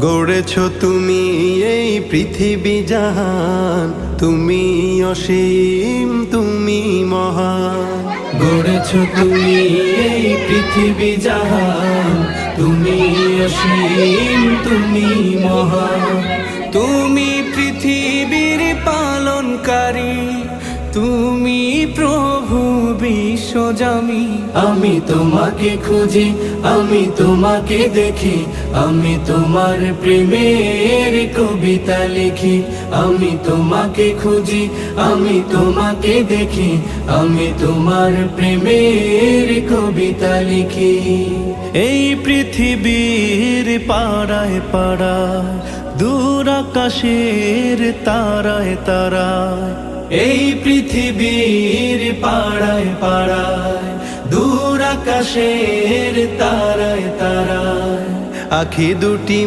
গড়েছ তুমি এই পৃথিবী জাহান, তুমি অসীম, তুমি মহান। গড়েছ তুমি এই পৃথিবী জাহান, তুমি অসীম, তুমি মহান। তুমি পৃথিবীর পালনকারী, তুমি প্রভু বিশ্বজামি। আমি তোমাকে খুঁজি, আমি তোমাকে দেখি, আমি তোমার প্রেমের কবিতা লিখি। আমি তোমাকে খুঁজি, আমি তোমাকে দেখি, আমি তোমার প্রেমের কবিতা লিখি। এই পৃথিবীর পাড়ায় পাড়ায়, দূর আকাশের তারায় তারায়, এই পৃথিবীর পাড়ায় পাড়ায়, দূর আকাশের তারায় তারায়, আখি দুটি